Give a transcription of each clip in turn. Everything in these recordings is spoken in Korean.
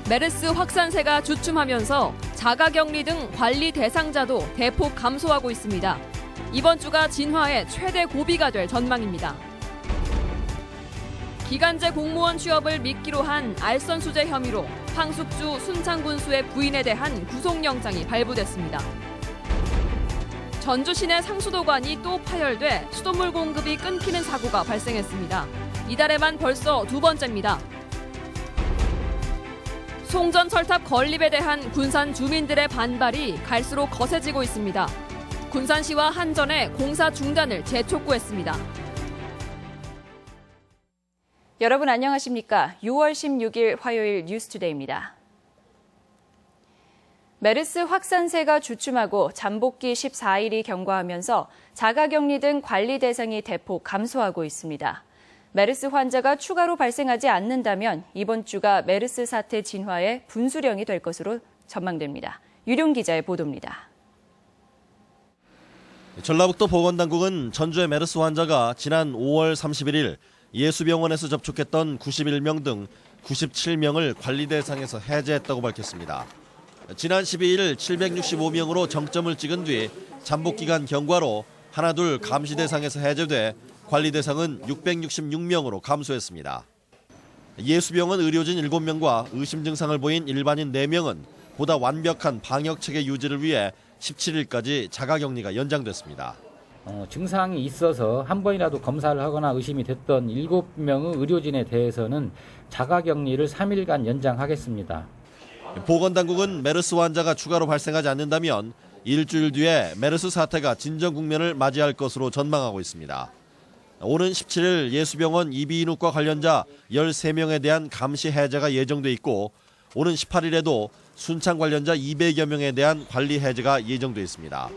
메르스 확산세가 주춤하면서 자가격리 등 관리 대상자도 대폭 감소하고 있습니다. 이번 주가 진화의 최대 고비가 될 전망입니다. 기간제 공무원 취업을 미끼로 한 알선수재 혐의로 황숙주 순창군수의 부인에 대한 구속영장이 발부됐습니다. 전주 시내 상수도관이 또 파열돼 수돗물 공급이 끊기는 사고가 발생했습니다. 이달에만 벌써 두 번째입니다. 송전 철탑 건립에 대한 군산 주민들의 반발이 갈수록 거세지고 있습니다. 군산시와 한전에 공사 중단을 재촉구했습니다. 여러분 안녕하십니까? 6월 16일 화요일 뉴스투데이입니다. 메르스 확산세가 주춤하고 잠복기 14일이 경과하면서 자가격리 등 관리 대상이 대폭 감소하고 있습니다. 메르스 환자가 추가로 발생하지 않는다면 이번 주가 메르스 사태 진화의 분수령이 될 것으로 전망됩니다. 유룡 기자의 보도입니다. 전라북도 보건당국은 전주의 메르스 환자가 지난 5월 31일 예수병원에서 접촉했던 91명 등 97명을 관리 대상에서 해제했다고 밝혔습니다. 지난 12일 765명으로 정점을 찍은 뒤 잠복기간 경과로 하나둘 감시 대상에서 해제돼 관리 대상은 666명으로 감소했습니다. 예수병원 의료진 7명과 의심 증상을 보인 일반인 4명은 보다 완벽한 방역체계 유지를 위해 17일까지 자가격리가 연장됐습니다. 증상이 있어서 한 번이라도 검사를 하거나 의심이 됐던 7명의 의료진에 대해서는 자가격리를 3일간 연장하겠습니다. 보건당국은 메르스 환자가 추가로 발생하지 않는다면 일주일 뒤에 메르스 사태가 진정 국면을 맞이할 것으로 전망하고 있습니다. 오는 17일 예수병원 이비인후과 관련자 13명에 대한 감시 해제가 예정돼 있고 오는 18일에도 순창 관련자 200여 명에 대한 관리 해제가 예정돼 있습니다.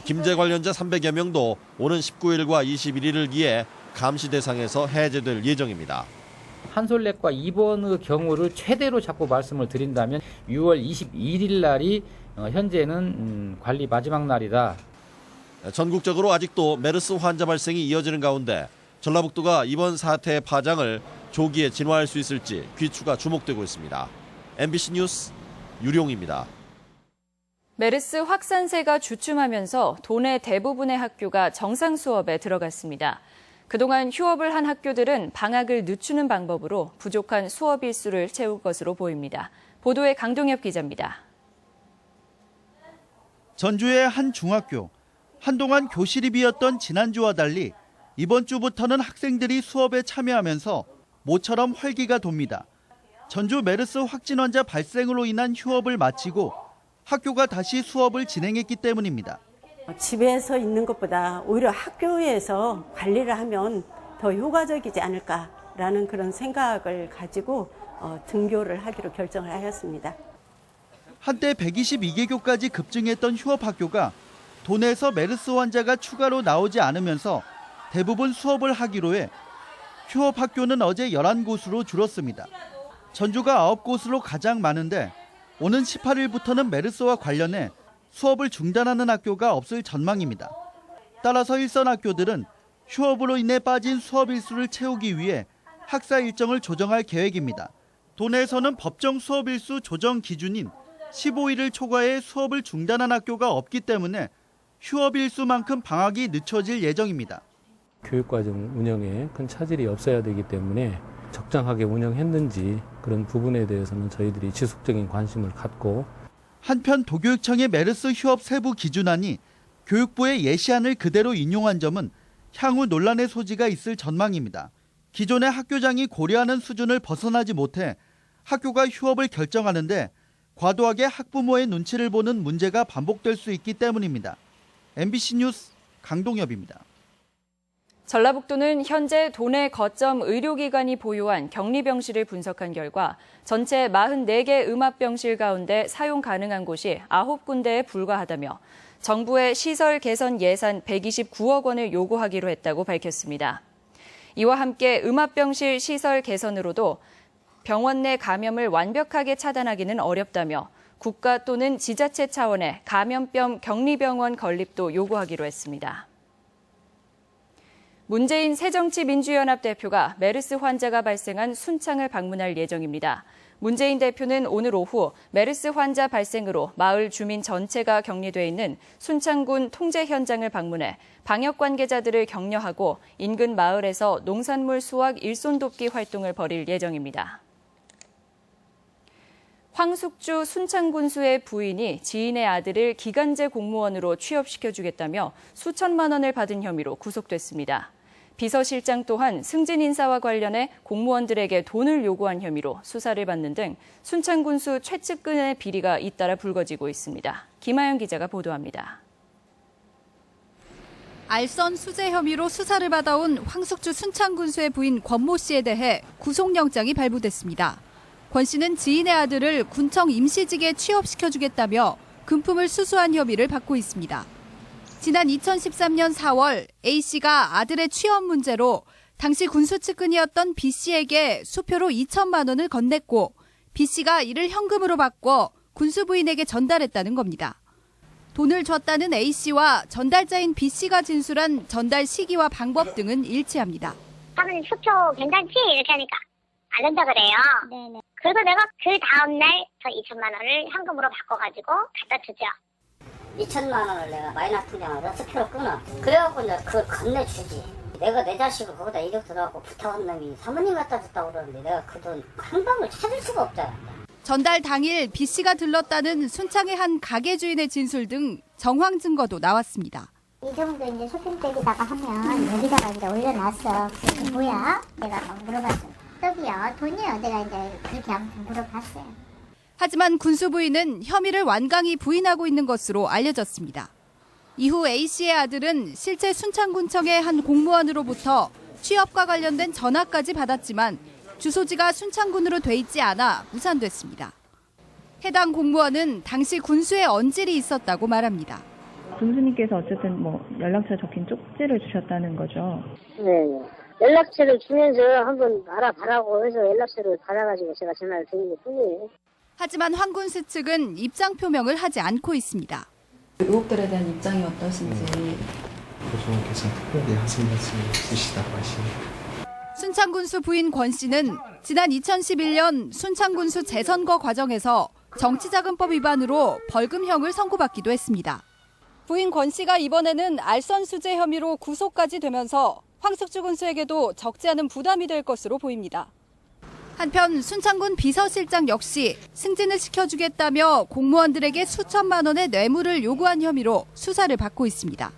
김제 관련자 300여 명도 오는 19일과 21일을 기해 감시 대상에서 해제될 예정입니다. 한솔내과 입원의 경우를 최대로 잡고 말씀을 드린다면 6월 21일 날이 현재는 관리 마지막 날이다. 전국적으로 아직도 메르스 환자 발생이 이어지는 가운데 전라북도가 이번 사태의 파장을 조기에 진화할 수 있을지 귀추가 주목되고 있습니다. MBC 뉴스 유룡입니다. 메르스 확산세가 주춤하면서 도내 대부분의 학교가 정상 수업에 들어갔습니다. 그동안 휴업을 한 학교들은 방학을 늦추는 방법으로 부족한 수업 일수를 채울 것으로 보입니다. 보도에 강동엽 기자입니다. 전주의 한 중학교. 한동안 교실이 비었던 지난주와 달리 이번 주부터는 학생들이 수업에 참여하면서 모처럼 활기가 돕니다. 전주 메르스 확진 환자 발생으로 인한 휴업을 마치고 학교가 다시 수업을 진행했기 때문입니다. 집에서 있는 것보다 오히려 학교에서 관리를 하면 더 효과적이지 않을까라는 그런 생각을 가지고 등교를 하기로 결정을 하였습니다. 한때 122개교까지 급증했던 휴업학교가 도내에서 메르스 환자가 추가로 나오지 않으면서 대부분 수업을 하기로 해 휴업학교는 어제 11곳으로 줄었습니다. 전주가 9곳으로 가장 많은데 오는 18일부터는 메르스와 관련해 수업을 중단하는 학교가 없을 전망입니다. 따라서 일선 학교들은 휴업으로 인해 빠진 수업 일수를 채우기 위해 학사 일정을 조정할 계획입니다. 도내에서는 법정 수업 일수 조정 기준인 15일을 초과해 수업을 중단한 학교가 없기 때문에 휴업 일수만큼 방학이 늦춰질 예정입니다. 교육과정 운영에 큰 차질이 없어야 되기 때문에 적정하게 운영했는지 그런 부분에 대해서는 저희들이 지속적인 관심을 갖고 한편 도교육청의 메르스 휴업 세부 기준안이 교육부의 예시안을 그대로 인용한 점은 향후 논란의 소지가 있을 전망입니다. 기존의 학교장이 고려하는 수준을 벗어나지 못해 학교가 휴업을 결정하는데 과도하게 학부모의 눈치를 보는 문제가 반복될 수 있기 때문입니다. MBC 뉴스 강동엽입니다. 전라북도는 현재 도내 거점 의료기관이 보유한 격리병실을 분석한 결과 전체 44개 음압병실 가운데 사용 가능한 곳이 9군데에 불과하다며 정부의 시설 개선 예산 129억 원을 요구하기로 했다고 밝혔습니다. 이와 함께 음압병실 시설 개선으로도 병원 내 감염을 완벽하게 차단하기는 어렵다며 국가 또는 지자체 차원의 감염병 격리병원 건립도 요구하기로 했습니다. 문재인 새정치민주연합 대표가 메르스 환자가 발생한 순창을 방문할 예정입니다. 문재인 대표는 오늘 오후 메르스 환자 발생으로 마을 주민 전체가 격리돼 있는 순창군 통제 현장을 방문해 방역 관계자들을 격려하고 인근 마을에서 농산물 수확 일손 돕기 활동을 벌일 예정입니다. 황숙주 순창군수의 부인이 지인의 아들을 기간제 공무원으로 취업시켜주겠다며 수천만 원을 받은 혐의로 구속됐습니다. 비서실장 또한 승진 인사와 관련해 공무원들에게 돈을 요구한 혐의로 수사를 받는 등 순창군수 최측근의 비리가 잇따라 불거지고 있습니다. 김아연 기자가 보도합니다. 알선 수재 혐의로 수사를 받아온 황숙주 순창군수의 부인 권모 씨에 대해 구속영장이 발부됐습니다. 권 씨는 지인의 아들을 군청 임시직에 취업시켜주겠다며 금품을 수수한 혐의를 받고 있습니다. 지난 2013년 4월 A 씨가 아들의 취업 문제로 당시 군수 측근이었던 B 씨에게 수표로 2천만 원을 건넸고 B 씨가 이를 현금으로 바꿔 군수 부인에게 전달했다는 겁니다. 돈을 줬다는 A 씨와 전달자인 B 씨가 진술한 전달 시기와 방법 등은 일치합니다. 사모님 수표 괜찮지? 이렇게 하니까 안 된다 그래요. 네네. 그래서 내가 그 다음날 저 2천만 원을 현금으로 바꿔가지고 갖다 주죠. 2천만 원을 내가 마이너스 통장으로 수표로 끊어. 그래갖고 이제 그걸 건네주지. 내가 내 자식을 거기다 이력 들어갖고 부탁한 놈이 사모님 갖다 줬다고 그러는데 내가 그 돈 한 방울 찾을 수가 없잖아. 전달 당일 B 씨가 들렀다는 순창의 한 가게 주인의 진술 등 정황 증거도 나왔습니다. 이 정도 이제 쇼핑백에다가 하면 여기다가 이제 올려놨어. 그게 뭐야? 내가 막 물어봤어. 떡이요, 돈이요. 내가 이제 그렇게 아무튼 물어봤어요. 하지만 군수 부인은 혐의를 완강히 부인하고 있는 것으로 알려졌습니다. 이후 A 씨의 아들은 실제 순창군청의 한 공무원으로부터 취업과 관련된 전화까지 받았지만 주소지가 순창군으로 돼 있지 않아 무산됐습니다. 해당 공무원은 당시 군수에 언질이 있었다고 말합니다. 군수님께서 어쨌든 연락처 적힌 쪽지를 주셨다는 거죠. 네. 연락처를 주면서 한번 알아봐라고 해서 연락처를 받아가지고 제가 전화를 드린 것 뿐이에요. 하지만 황 군수 측은 입장 표명을 하지 않고 있습니다. 의혹들에 대한 입장이 어떠신지. 교수님께서 특별히 하신 말씀을 있으시다고 하시네요. 순창군수 부인 권 씨는 지난 2011년 순창군수 재선거 과정에서 정치자금법 위반으로 벌금형을 선고받기도 했습니다. 부인 권 씨가 이번에는 알선 수재 혐의로 구속까지 되면서 황숙주 군수에게도 적지 않은 부담이 될 것으로 보입니다. 한편 순창군 비서실장 역시 승진을 시켜주겠다며 공무원들에게 수천만 원의 뇌물을 요구한 혐의로 수사를 받고 있습니다.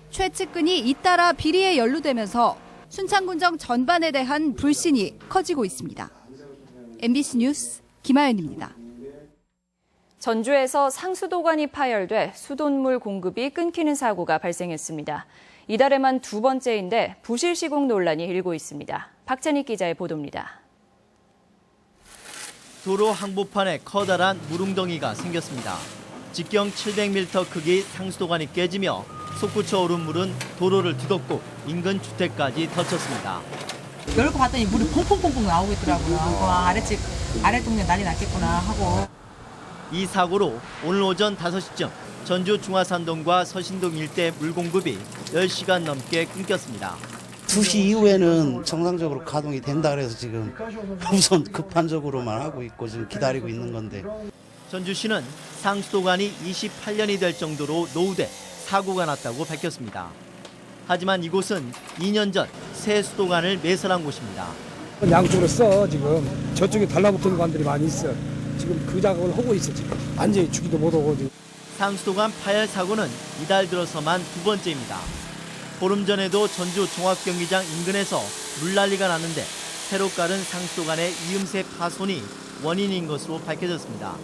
최 측근이 잇따라 비리에 연루되면서 순창군청 전반에 대한 불신이 커지고 있습니다. MBC 뉴스 김아연입니다. 전주에서 상수도관이 파열돼 수돗물 공급이 끊기는 사고가 발생했습니다. 이달에만 두 번째인데 부실 시공 논란이 일고 있습니다. 박찬익 기자의 보도입니다. 도로 항복판에 커다란 물웅덩이가 생겼습니다. 직경 700m 크기 상수도관이 깨지며 솟구쳐 오른 물은 도로를 뒤덮고 인근 주택까지 덮쳤습니다. 열고 봤더니 물이 퐁퐁퐁퐁 나오고 있더라고요. 와, 아래 동네 난리 났겠구나 하고. 이 사고로 오늘 오전 5시쯤 전주 중화산동과 서신동 일대 물 공급이 10시간 넘게 끊겼습니다. 2시 이후에는 정상적으로 가동이 된다 그래서 지금 우선 급한적으로만 하고 있고 지금 기다리고 있는 건데. 전주시는 상수도관이 28년이 될 정도로 노후돼 사고가 났다고 밝혔습니다. 하지만 이곳은 2년 전 새 수도관을 매설한 곳입니다. 양쪽으로 써 지금 저쪽에 달라붙은 관들이 많이 있어. 지금 그 작업을 하고 있어 지금. 완전히 주기도 못하고. 상수도관 파열 사고는 이달 들어서만 두 번째입니다. 보름 전에도 전주 종합경기장 인근에서 물난리가 났는데 새로 깔은 상수도관의 이음새 파손이 원인인 것으로 밝혀졌습니다.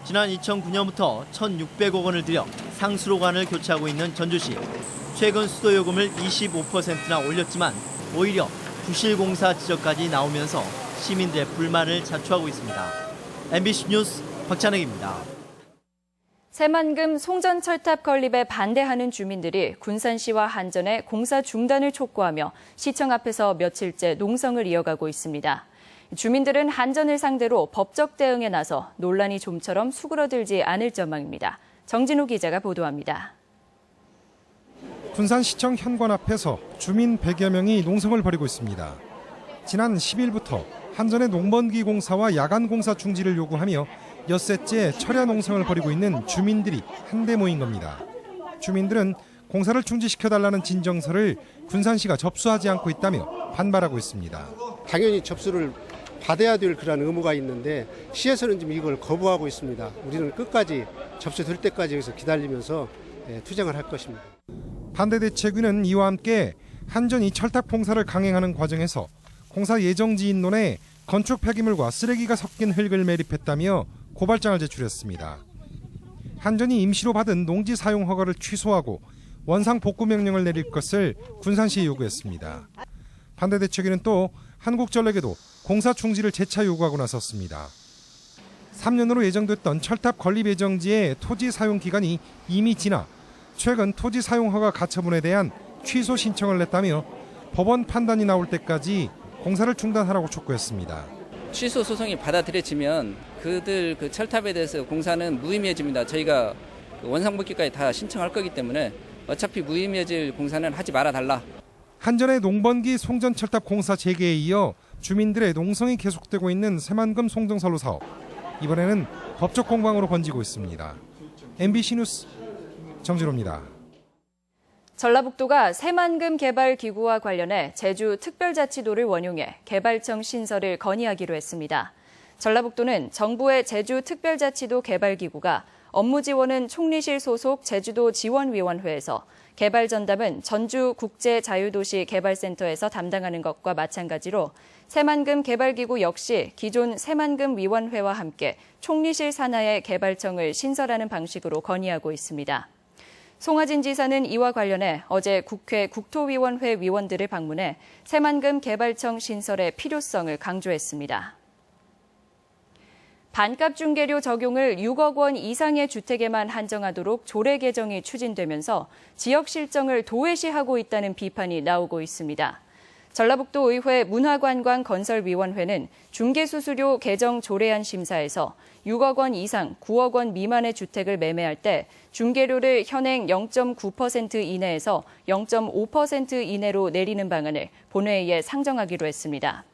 지난 2009년부터 1,600억 원을 들여 상수도관을 교체하고 있는 전주시. 최근 수도요금을 25%나 올렸지만 오히려 부실공사 지적까지 나오면서 시민들의 불만을 자초하고 있습니다. MBC 뉴스 박찬혁입니다. 새만금 송전철탑 건립에 반대하는 주민들이 군산시와 한전에 공사 중단을 촉구하며 시청 앞에서 며칠째 농성을 이어가고 있습니다. 주민들은 한전을 상대로 법적 대응에 나서 논란이 좀처럼 수그러들지 않을 전망입니다. 정진우 기자가 보도합니다. 군산시청 현관 앞에서 주민 100여 명이 농성을 벌이고 있습니다. 지난 10일부터 한전의 농번기 공사와 야간 공사 중지를 요구하며 엿새째 철야 농성을 벌이고 있는 주민들이 한데 모인 겁니다. 주민들은 공사를 중지시켜달라는 진정서를 군산시가 접수하지 않고 있다며 반발하고 있습니다. 당연히 접수를 받아야 될 그런 의무가 있는데 시에서는 지금 이걸 거부하고 있습니다. 우리는 끝까지 접수될 때까지 여기서 기다리면서 투쟁을 할 것입니다. 반대대책위는 이와 함께 한전이 철탑 공사를 강행하는 과정에서 공사 예정지 인론에 건축 폐기물과 쓰레기가 섞인 흙을 매립했다며 고발장을 제출했습니다. 한전이 임시로 받은 농지 사용 허가를 취소하고 원상 복구 명령을 내릴 것을 군산시에 요구했습니다. 반대대책위는 또 한국전력에도 공사 중지를 재차 요구하고 나섰습니다. 3년으로 예정됐던 철탑 건립 예정지의 토지 사용 기간이 이미 지나 최근 토지 사용 허가 가처분에 대한 취소 신청을 냈다며 법원 판단이 나올 때까지 공사를 중단하라고 촉구했습니다. 취소 소송이 받아들여지면 그들 그 철탑에 대해서 공사는 무의미해집니다. 저희가 원상복귀까지 다 신청할 거기 때문에 어차피 무의미해질 공사는 하지 말아달라. 한전의 농번기 송전 철탑 공사 재개에 이어 주민들의 농성이 계속되고 있는 새만금 송정선로 사업. 이번에는 법적 공방으로 번지고 있습니다. MBC 뉴스 정진호입니다. 전라북도가 새만금 개발 기구와 관련해 제주 특별자치도를 원용해 개발청 신설을 건의하기로 했습니다. 전라북도는 정부의 제주 특별자치도 개발기구가 업무 지원은 총리실 소속 제주도 지원위원회에서 개발 전담은 전주국제자유도시 개발센터에서 담당하는 것과 마찬가지로 새만금 개발기구 역시 기존 새만금 위원회와 함께 총리실 산하의 개발청을 신설하는 방식으로 건의하고 있습니다. 송하진 지사는 이와 관련해 어제 국회 국토위원회 위원들을 방문해 새만금 개발청 신설의 필요성을 강조했습니다. 반값 중개료 적용을 6억 원 이상의 주택에만 한정하도록 조례 개정이 추진되면서 지역 실정을 도외시하고 있다는 비판이 나오고 있습니다. 전라북도 의회 문화관광건설위원회는 중개수수료 개정 조례안 심사에서 6억 원 이상 9억 원 미만의 주택을 매매할 때 중개료를 현행 0.9% 이내에서 0.5% 이내로 내리는 방안을 본회의에 상정하기로 했습니다.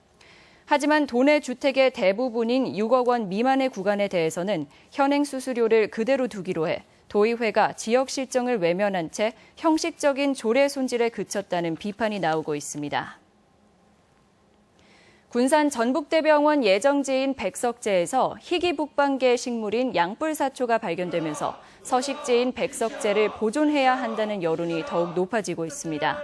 하지만 도내 주택의 대부분인 6억 원 미만의 구간에 대해서는 현행 수수료를 그대로 두기로 해 도의회가 지역 실정을 외면한 채 형식적인 조례 손질에 그쳤다는 비판이 나오고 있습니다. 군산 전북대병원 예정지인 백석제에서 희귀 북방계 식물인 양뿔사초가 발견되면서 서식지인 백석제를 보존해야 한다는 여론이 더욱 높아지고 있습니다.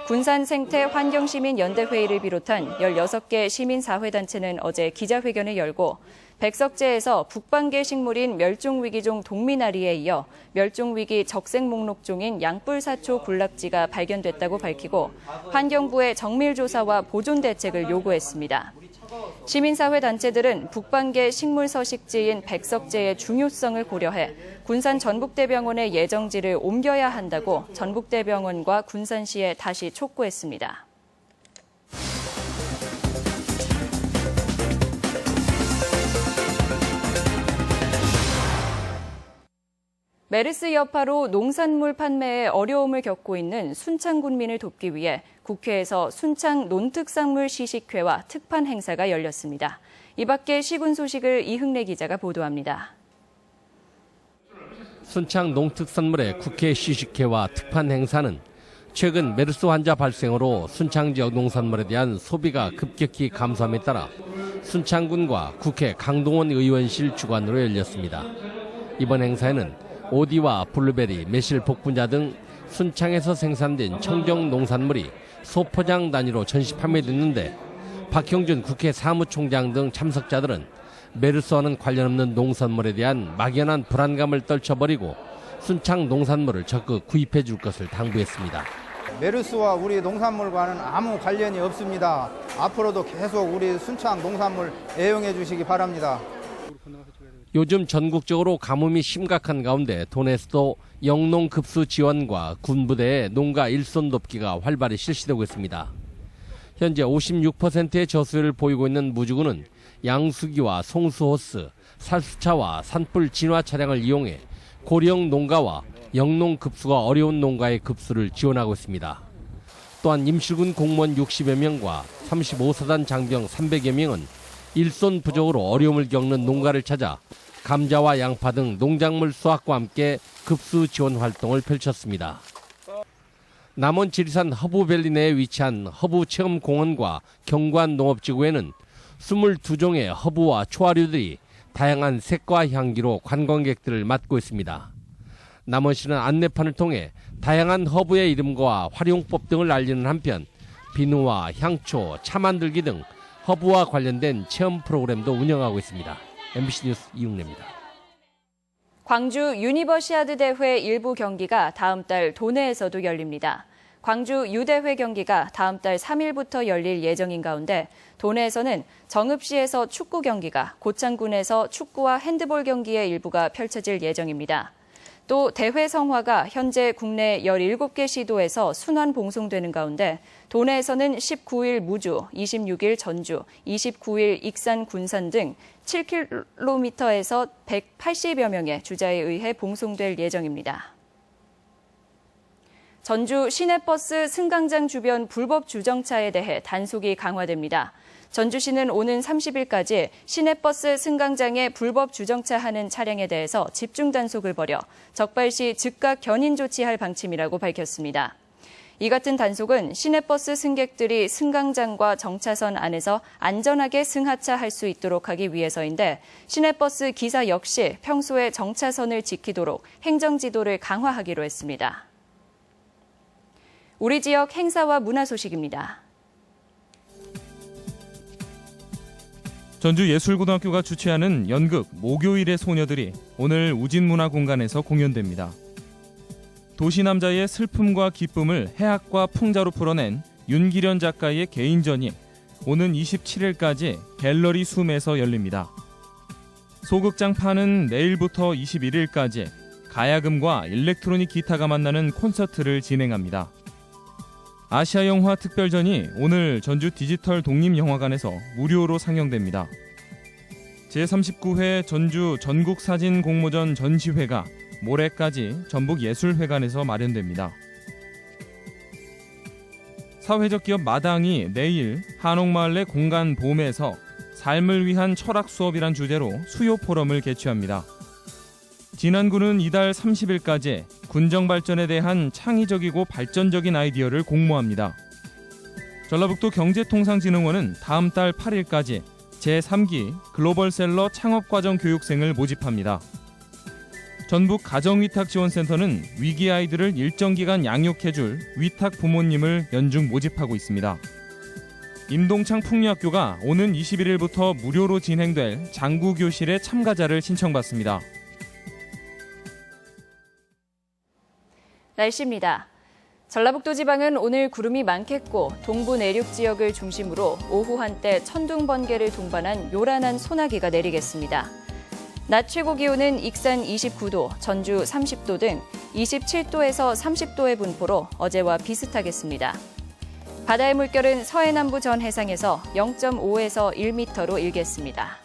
군산 생태 환경시민연대회의를 비롯한 16개 시민사회단체는 어제 기자회견을 열고 백석제에서 북방계 식물인 멸종위기종 동미나리에 이어 멸종위기 적색 목록종인 양뿔사초 군락지가 발견됐다고 밝히고 환경부의 정밀조사와 보존 대책을 요구했습니다. 시민사회단체들은 북방계 식물 서식지인 백석제의 중요성을 고려해 군산 전북대병원의 예정지를 옮겨야 한다고 전북대병원과 군산시에 다시 촉구했습니다. 메르스 여파로 농산물 판매에 어려움을 겪고 있는 순창 군민을 돕기 위해 국회에서 순창 논특산물 시식회와 특판 행사가 열렸습니다. 이 밖에 시군 소식을 이흥래 기자가 보도합니다. 순창 농특산물의 국회 시식회와 특판 행사는 최근 메르스 환자 발생으로 순창 지역 농산물에 대한 소비가 급격히 감소함에 따라 순창군과 국회 강동원 의원실 주관으로 열렸습니다. 이번 행사에는 오디와 블루베리, 매실 복분자 등 순창에서 생산된 청정 농산물이 소포장 단위로 전시 판매됐는데 박형준 국회 사무총장 등 참석자들은 메르스와는 관련 없는 농산물에 대한 막연한 불안감을 떨쳐버리고 순창 농산물을 적극 구입해 줄 것을 당부했습니다. 메르스와 우리 농산물과는 아무 관련이 없습니다. 앞으로도 계속 우리 순창 농산물 애용해 주시기 바랍니다. 요즘 전국적으로 가뭄이 심각한 가운데 도내에서도 영농급수 지원과 군부대의 농가 일손 돕기가 활발히 실시되고 있습니다. 현재 56%의 저수율을 보이고 있는 무주군은 양수기와 송수호스, 살수차와 산불 진화 차량을 이용해 고령 농가와 영농 급수가 어려운 농가의 급수를 지원하고 있습니다. 또한 임실군 공무원 60여 명과 35사단 장병 300여 명은 일손 부족으로 어려움을 겪는 농가를 찾아 감자와 양파 등 농작물 수확과 함께 급수 지원 활동을 펼쳤습니다. 남원 지리산 허브밸리 내에 위치한 허브체험공원과 경관 농업지구에는 22종의 허브와 초화류들이 다양한 색과 향기로 관광객들을 맞고 있습니다. 남원시는 안내판을 통해 다양한 허브의 이름과 활용법 등을 알리는 한편 비누와 향초, 차 만들기 등 허브와 관련된 체험 프로그램도 운영하고 있습니다. MBC 뉴스 이웅래입니다. 광주 유니버시아드 대회 일부 경기가 다음 달 도내에서도 열립니다. 광주 유대회 경기가 다음 달 3일부터 열릴 예정인 가운데 도내에서는 정읍시에서 축구 경기가, 고창군에서 축구와 핸드볼 경기의 일부가 펼쳐질 예정입니다. 또 대회 성화가 현재 국내 17개 시도에서 순환 봉송되는 가운데 도내에서는 19일 무주, 26일 전주, 29일 익산 군산 등 7km에서 180여 명의 주자에 의해 봉송될 예정입니다. 전주 시내버스 승강장 주변 불법 주정차에 대해 단속이 강화됩니다. 전주시는 오는 30일까지 시내버스 승강장에 불법 주정차하는 차량에 대해서 집중 단속을 벌여 적발시 즉각 견인 조치할 방침이라고 밝혔습니다. 이 같은 단속은 시내버스 승객들이 승강장과 정차선 안에서 안전하게 승하차할 수 있도록 하기 위해서인데 시내버스 기사 역시 평소에 정차선을 지키도록 행정지도를 강화하기로 했습니다. 우리 지역 행사와 문화 소식입니다. 전주예술고등학교가 주최하는 연극 목요일의 소녀들이 오늘 우진문화공간에서 공연됩니다. 도시남자의 슬픔과 기쁨을 해학과 풍자로 풀어낸 윤기련 작가의 개인전이 오는 27일까지 갤러리 숨에서 열립니다. 소극장판은 내일부터 21일까지 가야금과 일렉트로닉 기타가 만나는 콘서트를 진행합니다. 아시아영화 특별전이 오늘 전주 디지털 독립영화관에서 무료로 상영됩니다. 제39회 전주 전국사진공모전 전시회가 모레까지 전북예술회관에서 마련됩니다. 사회적 기업 마당이 내일 한옥마을 내 공간 봄에서 삶을 위한 철학 수업이란 주제로 수요 포럼을 개최합니다. 진안군은 이달 30일까지 군정 발전에 대한 창의적이고 발전적인 아이디어를 공모합니다. 전라북도 경제통상진흥원은 다음 달 8일까지 제3기 글로벌셀러 창업과정 교육생을 모집합니다. 전북 가정위탁지원센터는 위기 아이들을 일정 기간 양육해줄 위탁 부모님을 연중 모집하고 있습니다. 임동창 풍류학교가 오는 21일부터 무료로 진행될 장구교실의 참가자를 신청받습니다. 날씨입니다. 전라북도 지방은 오늘 구름이 많겠고 동부 내륙 지역을 중심으로 오후 한때 천둥 번개를 동반한 요란한 소나기가 내리겠습니다. 낮 최고 기온은 익산 29도, 전주 30도 등 27도에서 30도의 분포로 어제와 비슷하겠습니다. 바다의 물결은 서해남부 전 해상에서 0.5에서 1m로 일겠습니다.